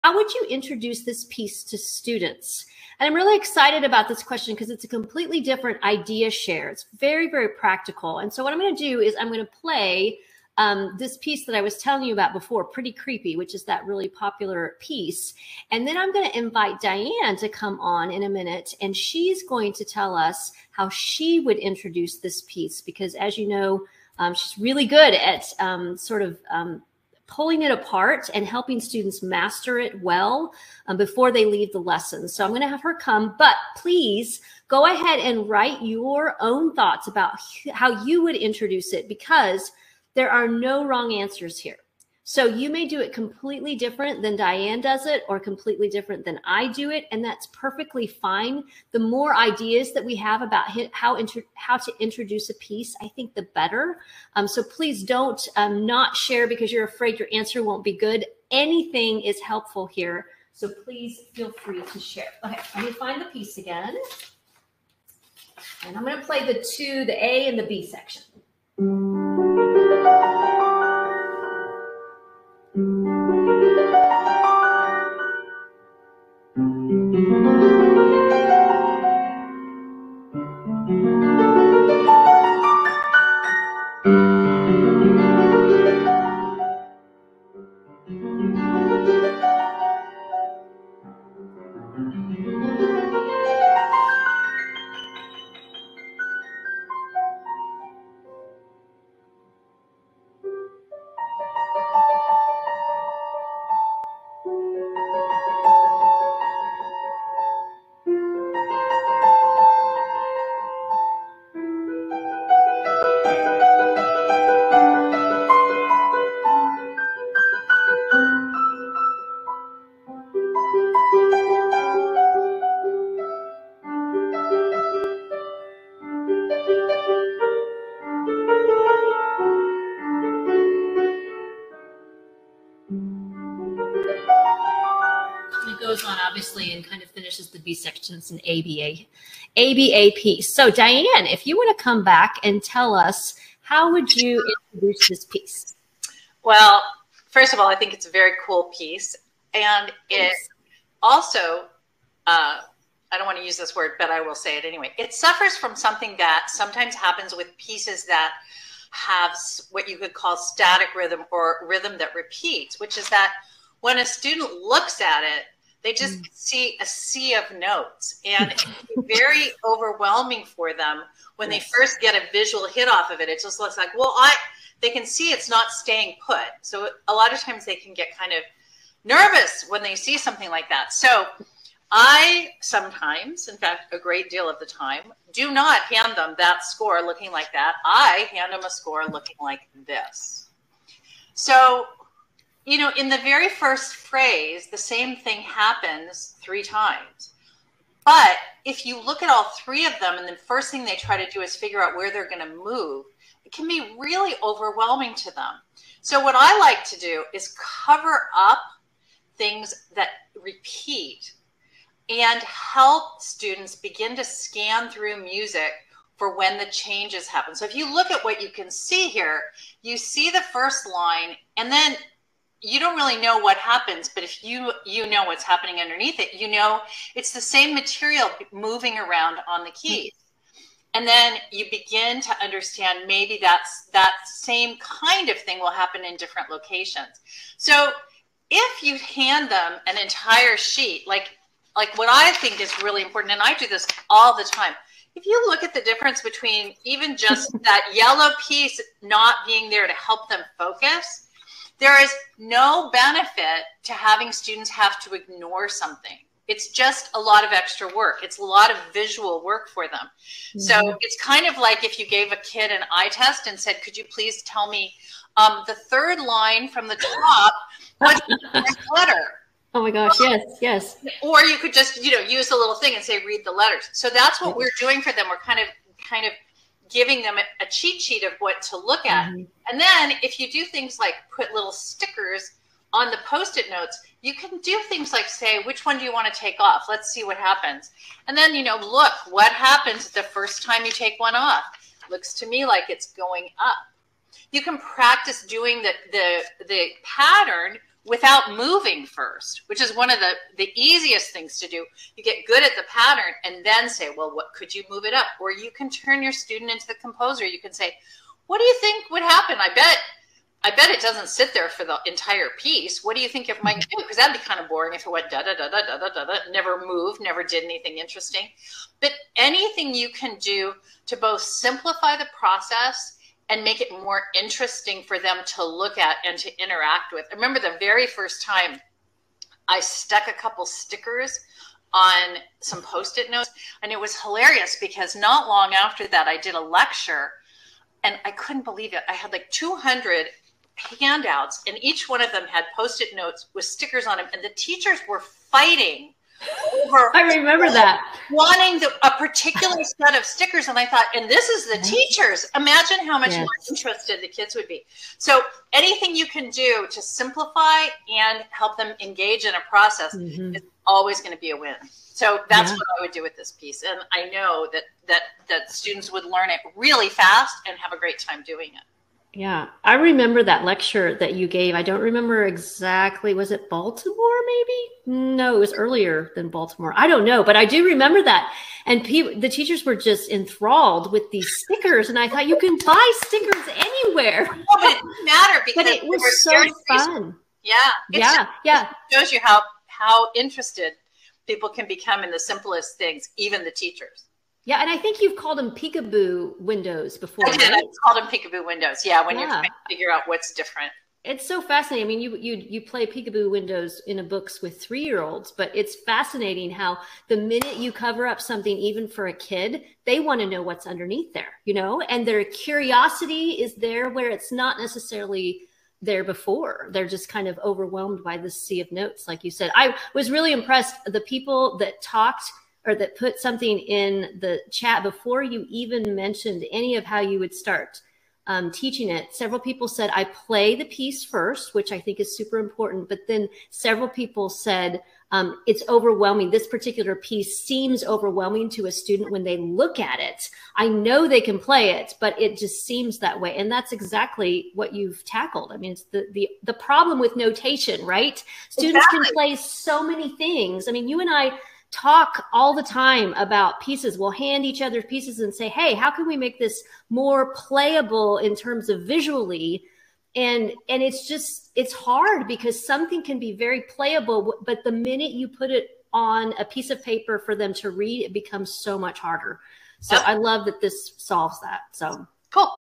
how would you introduce this piece to students? And I'm really excited about this question because it's a completely different idea share. It's very, very practical. And so what I'm going to do is I'm going to play this piece that I was telling you about before, Pretty Creepy, which is that really popular piece. And then I'm going to invite Diane to come on in a minute, and she's going to tell us how she would introduce this piece, because as you know, she's really good at pulling it apart and helping students master it well before they leave the lesson. So I'm going to have her come, but please go ahead and write your own thoughts about how you would introduce it, because there are no wrong answers here. So you may do it completely different than Diane does it, or completely different than I do it, and that's perfectly fine. The more ideas that we have about how to introduce a piece, I think the better. So please don't not share because you're afraid your answer won't be good. Anything is helpful here, so please feel free to share. Okay, let me find the piece again. And I'm going to play the A and the B section. Goes on obviously and kind of finishes the B section. It's an ABA piece. So Diane, if you want to come back and tell us, how would you introduce this piece? Well, first of all, I think it's a very cool piece, and it also, I don't want to use this word, but I will say it anyway. It suffers from something that sometimes happens with pieces that have what you could call static rhythm, or rhythm that repeats, which is that when a student looks at it, they just see a sea of notes, and it can be very overwhelming for them when they first get a visual hit off of it. It just looks like, well, they can see it's not staying put. So a lot of times they can get kind of nervous when they see something like that. So I sometimes, in fact, a great deal of the time, do not hand them that score looking like that. I hand them a score looking like this. So, you know, in the very first phrase, the same thing happens 3 times. But if you look at all 3 of them, and the first thing they try to do is figure out where they're going to move, it can be really overwhelming to them. So what I like to do is cover up things that repeat and help students begin to scan through music for when the changes happen. So if you look at what you can see here, you see the first line, and then you don't really know what happens, but if you know what's happening underneath it, you know it's the same material moving around on the keys. And then you begin to understand maybe that same kind of thing will happen in different locations. So if you hand them an entire sheet, like what I think is really important, and I do this all the time, if you look at the difference between even just that yellow piece not being there to help them focus, there is no benefit to having students have to ignore something. It's just a lot of extra work. It's a lot of visual work for them. Mm-hmm. So it's kind of like if you gave a kid an eye test and said, could you please tell me the 3rd line from the top, what's the first letter? Oh my gosh, yes, yes. Or you could just, you know, use a little thing and say, read the letters. So that's what we're doing for them. We're kind of giving them a cheat sheet of what to look at. Mm-hmm. And then if you do things like put little stickers on the Post-it notes, you can do things like say, which one do you want to take off? Let's see what happens. And then, you know, look, what happens the first time you take one off? Looks to me like it's going up. You can practice doing the pattern without moving first, which is one of the easiest things to do. You get good at the pattern and then say, well, what could you move it up? Or you can turn your student into the composer. You can say, what do you think would happen? I bet it doesn't sit there for the entire piece. What do you think it might do? Because that'd be kind of boring if it went da da da da da da da da, never moved, never did anything interesting. But anything you can do to both simplify the process and make it more interesting for them to look at and to interact with. I remember the very first time I stuck a couple stickers on some Post-it notes, and it was hilarious because not long after that, I did a lecture, and I couldn't believe it. I had like 200 handouts, and each one of them had Post-it notes with stickers on them, and the teachers were fighting over I remember that. wanting a particular set of stickers. And I thought, and this is the teachers. Imagine how much more interested the kids would be. So anything you can do to simplify and help them engage in a process is always going to be a win. So that's what I would do with this piece. And I know that students would learn it really fast and have a great time doing it. Yeah, I remember that lecture that you gave. I don't remember exactly. Was it Baltimore maybe? No, it was earlier than Baltimore. I don't know, but I do remember that. And the teachers were just enthralled with these stickers. And I thought, you can buy stickers anywhere. No, but it didn't matter because but it was so fun. Yeah. It shows you how interested people can become in the simplest things, even the teachers. Yeah, and I think you've called them peekaboo windows before. I did. Right? I called them peekaboo windows. Yeah, when you're trying to figure out what's different. It's so fascinating. I mean, you play peekaboo windows in books with 3-year-olds, but it's fascinating how the minute you cover up something, even for a kid, they want to know what's underneath there, you know, and their curiosity is there where it's not necessarily there before. They're just kind of overwhelmed by this sea of notes, like you said. I was really impressed. The people that talked or that put something in the chat before you even mentioned any of how you would start teaching it. Several people said, I play the piece first, which I think is super important. But then several people said, it's overwhelming. This particular piece seems overwhelming to a student when they look at it. I know they can play it, but it just seems that way. And that's exactly what you've tackled. I mean, it's the problem with notation, right? Students can play so many things. I mean, you and I talk all the time about pieces. We'll hand each other pieces and say, hey, how can we make this more playable in terms of visually? And it's hard because something can be very playable, but the minute you put it on a piece of paper for them to read, it becomes so much harder. So I love that this solves that. So cool.